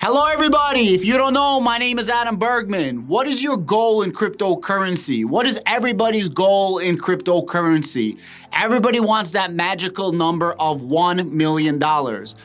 Hello everybody, if you don't know, my name is Adam Bergman. What is your goal in cryptocurrency? What is everybody's goal in cryptocurrency? Everybody wants that magical number of $1 million.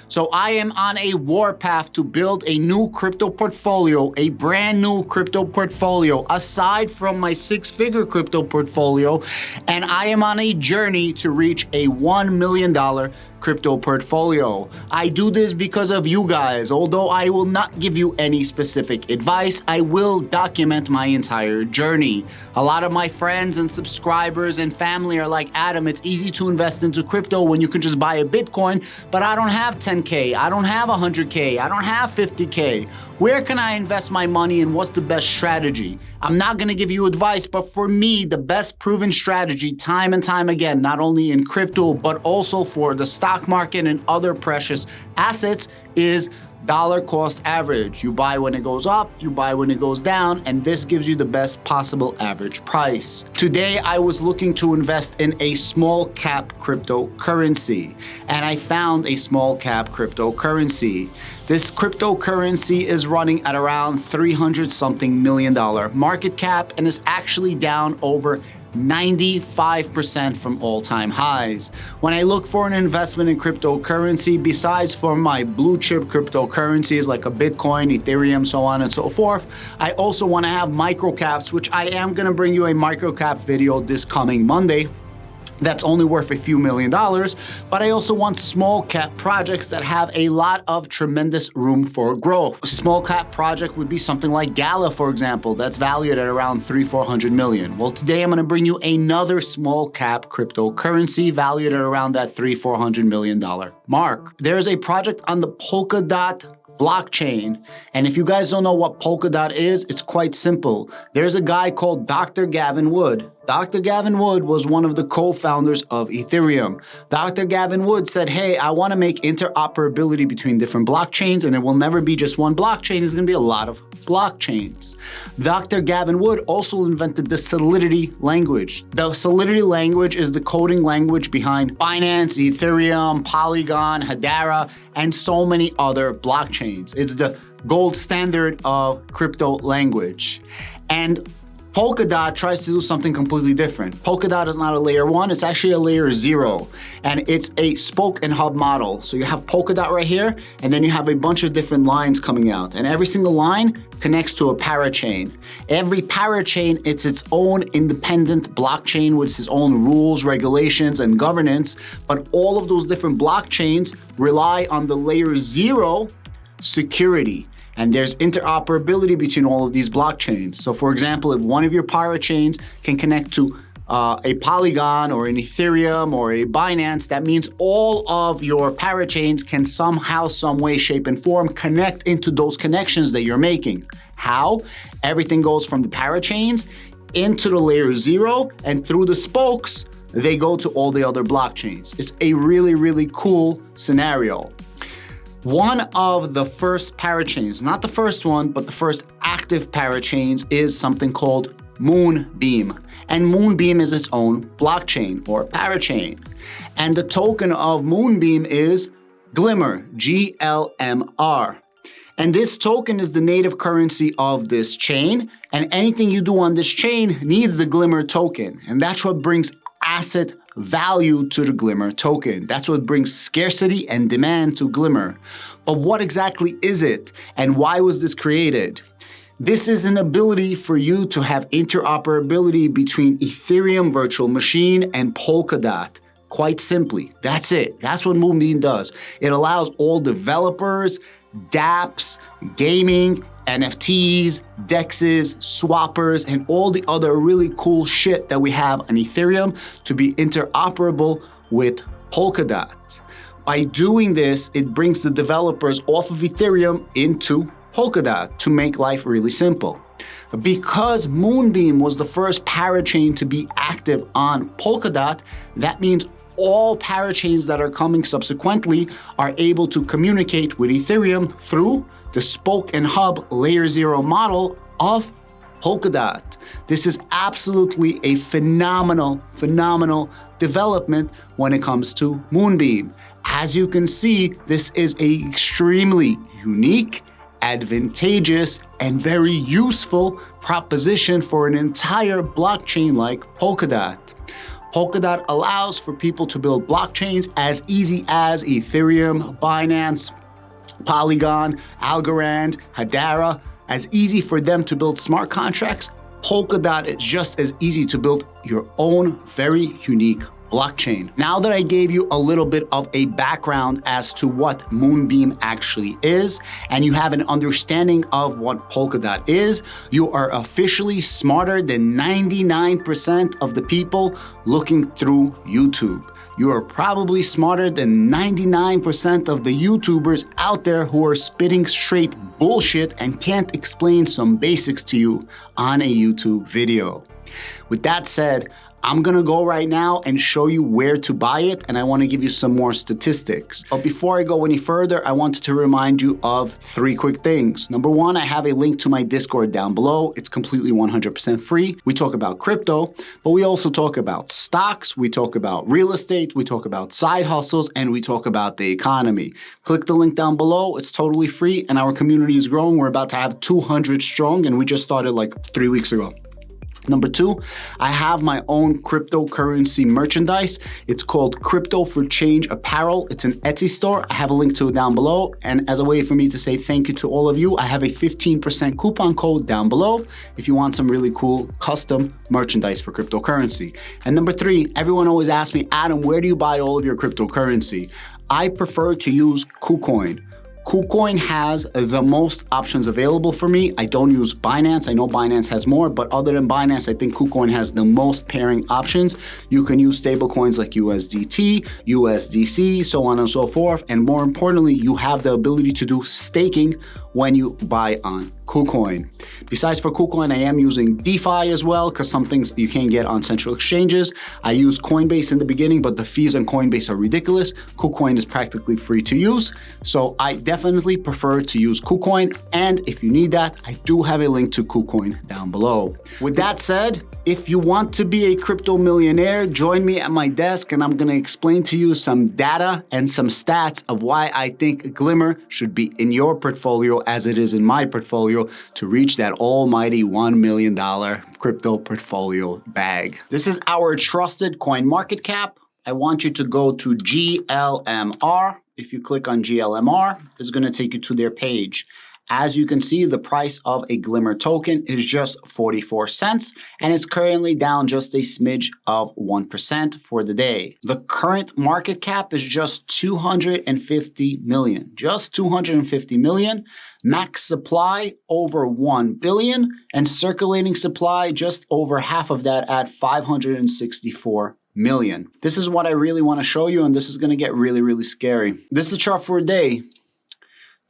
So I am on a warpath to build a new crypto portfolio, a brand new crypto portfolio, aside from my six-figure crypto portfolio, and I am on a journey to reach a $1 million crypto portfolio. I do this because of you guys. Although I will not give you any specific advice, I will document my entire journey. A lot of my friends and subscribers and family are like, Adam, it's easy to invest into crypto when you can just buy a Bitcoin, but I don't have 10K, I don't have 100K, I don't have 50K. Where can I invest my money and what's the best strategy? I'm not gonna give you advice, but for me, the best proven strategy time and time again, not only in crypto, but also for the stock market and other precious assets, is dollar cost average. You buy when it goes up, you buy when it goes down, and this gives you the best possible average price. Today, I was looking to invest in a small cap cryptocurrency, and I found a small cap cryptocurrency. This cryptocurrency is running at around $300 something million market cap and is actually down over 95% from all-time highs. When I look for an investment in cryptocurrency, besides for my blue chip cryptocurrencies like a Bitcoin, Ethereum, so on and so forth, I also want to have micro caps, which I am going to bring you a micro cap video this coming Monday. That's only worth a few $1 million, but I also want small cap projects that have a lot of tremendous room for growth. A small cap project would be something like Glmr, for example, that's valued at around $300-400 million. Well, today I'm gonna bring you another small cap cryptocurrency valued at around that $300-400 million mark. There's a project on the Polkadot blockchain. And if you guys don't know what Polkadot is, it's quite simple. There's a guy called Dr. Gavin Wood. Dr. Gavin Wood was one of the co-founders of Ethereum. Dr. Gavin Wood said, hey, I want to make interoperability between different blockchains, and it will never be just one blockchain. It's going to be a lot of blockchains. Dr. Gavin Wood also invented the Solidity language. The Solidity language is the coding language behind Binance, Ethereum, Polygon, Hedera, and so many other blockchains. It's the gold standard of crypto language. And Polkadot tries to do something completely different. Polkadot is not a layer 1, it's actually a layer 0. And it's a spoke and hub model. So you have Polkadot right here, and then you have a bunch of different lines coming out. And every single line connects to a parachain. Every parachain, it's its own independent blockchain with its own rules, regulations, and governance. But all of those different blockchains rely on the layer 0 security. And there's interoperability between all of these blockchains. So for example, if one of your parachains can connect to a Polygon or an Ethereum or a Binance, that means all of your parachains can somehow, some way, shape, and form connect into those connections that you're making. How? Everything goes from the parachains into the layer 0, and through the spokes, they go to all the other blockchains. It's a really, really cool scenario. One of the first parachains, not the first one, but the first active parachains, is something called Moonbeam. And Moonbeam is its own blockchain or parachain. And the token of Moonbeam is Glmr, Glmr. And this token is the native currency of this chain. And anything you do on this chain needs the Glmr token. And that's what brings asset value to the Glmr token. That's what brings scarcity and demand to Glmr. But what exactly is it, and why was this created? This is an ability for you to have interoperability between Ethereum virtual machine and Polkadot. Quite simply, that's it. That's what Moonbeam does. It allows all developers, dApps, gaming, NFTs, DEXs, swappers, and all the other really cool shit that we have on Ethereum to be interoperable with Polkadot. By doing this, it brings the developers off of Ethereum into Polkadot to make life really simple. Because Moonbeam was the first parachain to be active on Polkadot, that means all parachains that are coming subsequently are able to communicate with Ethereum through the spoke and hub layer 0 model of Polkadot. This is absolutely a phenomenal development when it comes to Moonbeam. As you can see, this is an extremely unique advantageous and very useful proposition for an entire blockchain like Polkadot. Polkadot allows for people to build blockchains as easy as Ethereum, Binance, Polygon, Algorand, Hedera, as easy for them to build smart contracts. Polkadot is just as easy to build your own very unique blockchain. Now that I gave you a little bit of a background as to what Moonbeam actually is, and you have an understanding of what Polkadot is, you are officially smarter than 99% of the people looking through YouTube. You are probably smarter than 99% of the YouTubers out there who are spitting straight bullshit and can't explain some basics to you on a YouTube video. With that said, I'm gonna go right now and show you where to buy it, and I wanna give you some more statistics. But before I go any further, I wanted to remind you of 3 quick things. Number 1, I have a link to my Discord down below. It's completely 100% free. We talk about crypto, but we also talk about stocks, we talk about real estate, we talk about side hustles, and we talk about the economy. Click the link down below. It's totally free, and our community is growing. We're about to have 200 strong, and we just started like 3 weeks ago. Number 2, I have my own cryptocurrency merchandise. It's called Crypto for Change Apparel. It's an Etsy store. I have a link to it down below. And as a way for me to say thank you to all of you, I have a 15% coupon code down below if you want some really cool custom merchandise for cryptocurrency. And number 3, everyone always asks me, Adam, where do you buy all of your cryptocurrency? I prefer to use KuCoin. KuCoin has the most options available for me. I don't use Binance. I know Binance has more, but other than Binance, I think KuCoin has the most pairing options. You can use stablecoins like USDT, USDC, so on and so forth. And more importantly, you have the ability to do staking when you buy on KuCoin. Besides for KuCoin, I am using DeFi as well, because some things you can't get on central exchanges. I used Coinbase in the beginning, but the fees on Coinbase are ridiculous. KuCoin is practically free to use, so I definitely prefer to use KuCoin, and if you need that, I do have a link to KuCoin down below. With that said, if you want to be a crypto millionaire, join me at my desk, and I'm gonna explain to you some data and some stats of why I think Glmr should be in your portfolio as it is in my portfolio to reach that almighty $1 million crypto portfolio bag. This is our trusted coin market cap. I want you to go to GLMR. If you click on GLMR, it's going to take you to their page. As you can see, the price of a Glmr token is just 44 cents, and it's currently down just a smidge of 1% for the day. The current market cap is just 250 million, just 250 million. Max supply over 1 billion, and circulating supply just over half of that at 564 million. This is what I really want to show you, and this is going to get really, really scary. This is the chart for a day.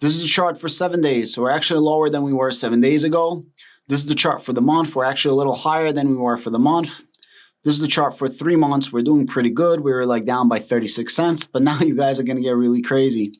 This is the chart for 7 days. So we're actually lower than we were 7 days ago. This is the chart for the month. We're actually a little higher than we were for the month. This is the chart for 3 months. We're doing pretty good. We were like down by 36 cents, but now you guys are going to get really crazy.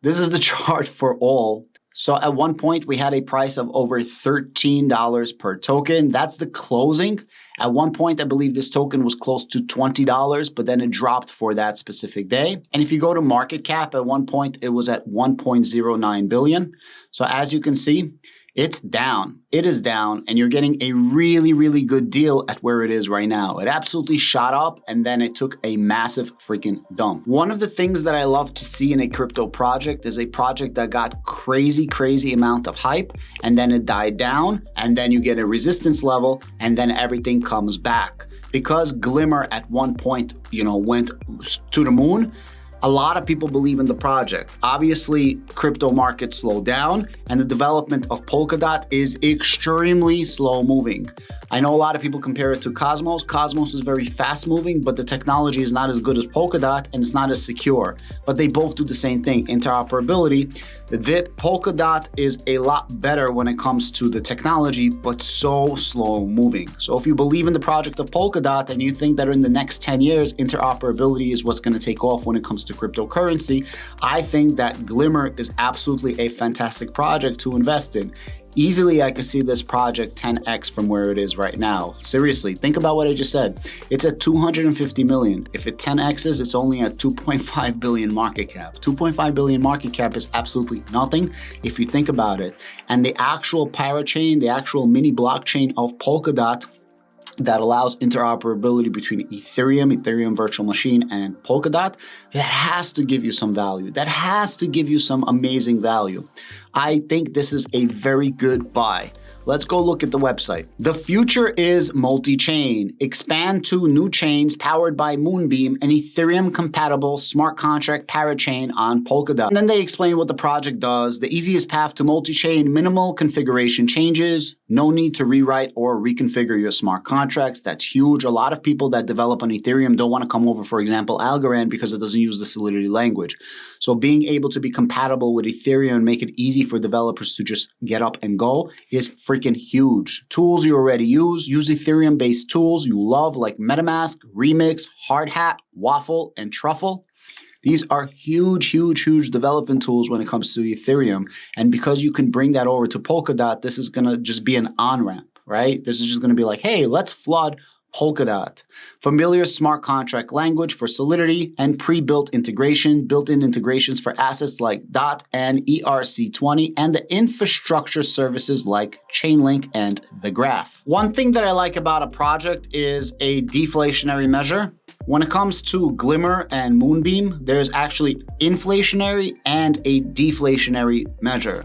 This is the chart for all. So at one point, we had a price of over $13 per token. That's the closing. At one point, I believe this token was close to $20, but then it dropped for that specific day. And if you go to market cap, at one point, it was at 1.09 billion. So as you can see, it's down. It is down, and you're getting a really, really good deal at where it is right now. It absolutely shot up, and then it took a massive freaking dump. One of the things that I love to see in a crypto project is a project that got crazy, crazy amount of hype, and then it died down, and then you get a resistance level, and then everything comes back. Because Glmr at one point, went to the moon, a lot of people believe in the project. Obviously, crypto markets slow down, and the development of Polkadot is extremely slow moving. I know a lot of people compare it to Cosmos. Cosmos is very fast moving, but the technology is not as good as Polkadot, and it's not as secure. But they both do the same thing, interoperability. The Polkadot is a lot better when it comes to the technology, but so slow moving. So if you believe in the project of Polkadot and you think that in the next 10 years, interoperability is what's going to take off when it comes to cryptocurrency, I think that Glmr is absolutely a fantastic project to invest in. Easily, I could see this project 10x from where it is right now. Seriously, think about what I just said. It's at 250 million. If it 10x's, it's only at 2.5 billion market cap. 2.5 billion market cap is absolutely nothing if you think about it. And the actual parachain, the actual mini blockchain of Polkadot, that allows interoperability between Ethereum virtual machine, and Polkadot, that has to give you some value. That has to give you some amazing value. I think this is a very good buy. Let's go look at the website. The future is multi-chain. Expand to new chains powered by Moonbeam, an Ethereum-compatible smart contract parachain on Polkadot. And then they explain what the project does, the easiest path to multi-chain, minimal configuration changes, no need to rewrite or reconfigure your smart contracts. That's huge. A lot of people that develop on Ethereum don't want to come over, for example, Algorand, because it doesn't use the Solidity language. So being able to be compatible with Ethereum and make it easy for developers to just get up and go is freaking huge. Tools you already use Ethereum-based tools you love like MetaMask, Remix, Hardhat, Waffle, and Truffle. These are huge development tools when it comes to Ethereum. And because you can bring that over to Polkadot, this is going to just be an on-ramp, right? This is just going to be like, hey, let's flood Polkadot. Familiar smart contract language for Solidity and pre-built integration, built-in integrations for assets like DOT and ERC20, and the infrastructure services like Chainlink and the Graph. One thing that I like about a project is a deflationary measure. When it comes to Glmr and Moonbeam, there's actually inflationary and a deflationary measure.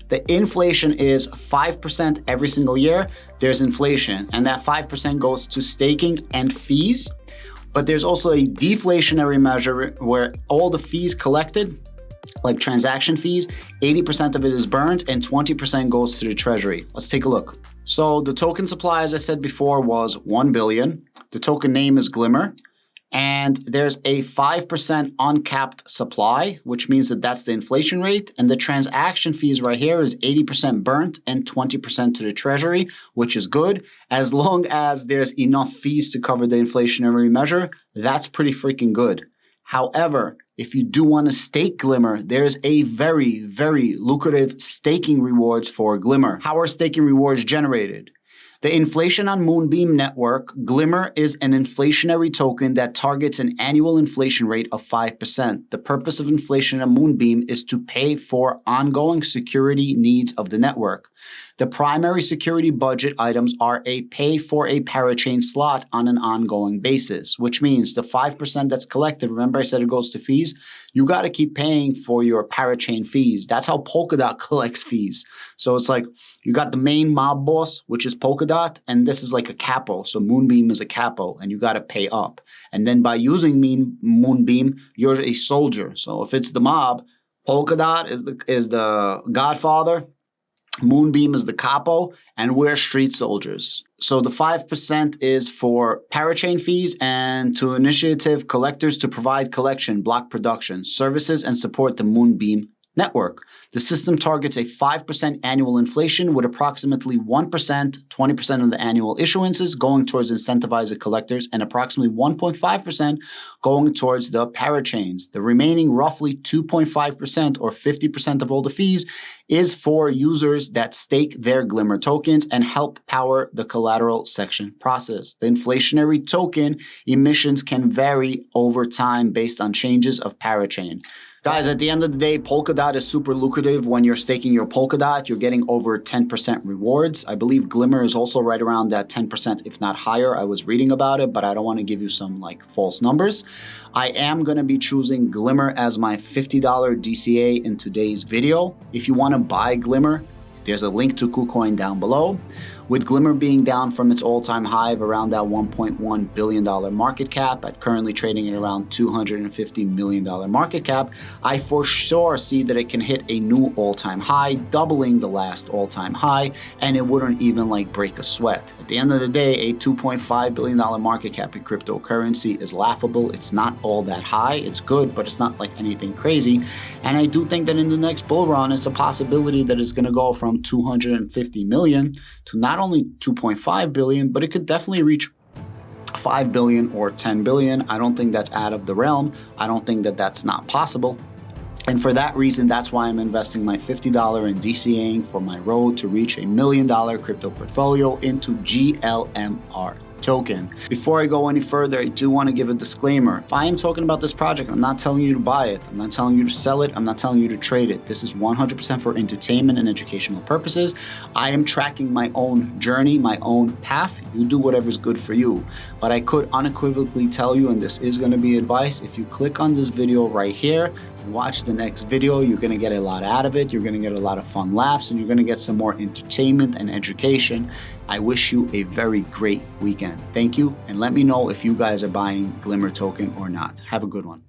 The inflation is 5% every single year. There's inflation, and that 5% goes to staking and fees. But there's also a deflationary measure where all the fees collected, like transaction fees, 80% of it is burned and 20% goes to the treasury. Let's take a look. So the token supply, as I said before, was 1 billion. The token name is Glmr. And there's a 5% uncapped supply, which means that that's the inflation rate. And the transaction fees right here is 80% burnt and 20% to the treasury, which is good. As long as there's enough fees to cover the inflationary measure, that's pretty freaking good. However, if you do want to stake Glmr, there's a very lucrative staking rewards for Glmr. How are staking rewards generated? The inflation on Moonbeam network, Glmr is an inflationary token that targets an annual inflation rate of 5%. The purpose of inflation on Moonbeam is to pay for ongoing security needs of the network. The primary security budget items are a pay for a parachain slot on an ongoing basis, which means the 5% that's collected, remember I said it goes to fees? You got to keep paying for your parachain fees. That's how Polkadot collects fees. So it's like you got the main mob boss, which is Polkadot, and this is like a capo. So Moonbeam is a capo, and you got to pay up. And then by using Moonbeam, you're a soldier. So if it's the mob, Polkadot is the godfather, Moonbeam is the capo, and we're street soldiers. So the 5% is for parachain fees and to initiative collectors to provide collection, block production, services, and support the Moonbeam network. The system targets a 5% annual inflation with approximately 1%, 20% of the annual issuances going towards incentivizing collectors and approximately 1.5% going towards the parachains. The remaining roughly 2.5% or 50% of all the fees is for users that stake their Glmr tokens and help power the collateral section process. The inflationary token emissions can vary over time based on changes of parachain. Guys, at the end of the day, Polkadot is super lucrative. When you're staking your Polkadot, you're getting over 10% rewards. I believe Glmr is also right around that 10%, if not higher. I was reading about it, but I don't want to give you some like false numbers. I am going to be choosing Glmr as my $50 DCA in today's video. If you want to buy Glmr, there's a link to KuCoin down below. With Glmr being down from its all-time high of around that $1.1 billion market cap, at currently trading at around $250 million market cap, I for sure see that it can hit a new all-time high, doubling the last all-time high, and it wouldn't even like break a sweat. At the end of the day, a $2.5 billion market cap in cryptocurrency is laughable. It's not all that high. It's good, but it's not like anything crazy. And I do think that in the next bull run, it's a possibility that it's going to go from 250 million to not only 2.5 billion, but it could definitely reach 5 billion or 10 billion. I don't think that's out of the realm. I don't think that that's not possible. And for that reason, that's why I'm investing my $50 in DCAing for my road to reach $1 million crypto portfolio into GLMR token. Before I go any further, I do want to give a disclaimer. If I am talking about this project, I'm not telling you to buy it. I'm not telling you to sell it. I'm not telling you to trade it. This is 100% for entertainment and educational purposes. I am tracking my own journey, my own path. You do whatever's good for you. But I could unequivocally tell you, and this is going to be advice, if you click on this video right here, watch the next video, you're going to get a lot out of it. You're going to get a lot of fun laughs, and you're going to get some more entertainment and education. I wish you a very great weekend. Thank you, and let me know if you guys are buying Glmr token or not. Have a good one.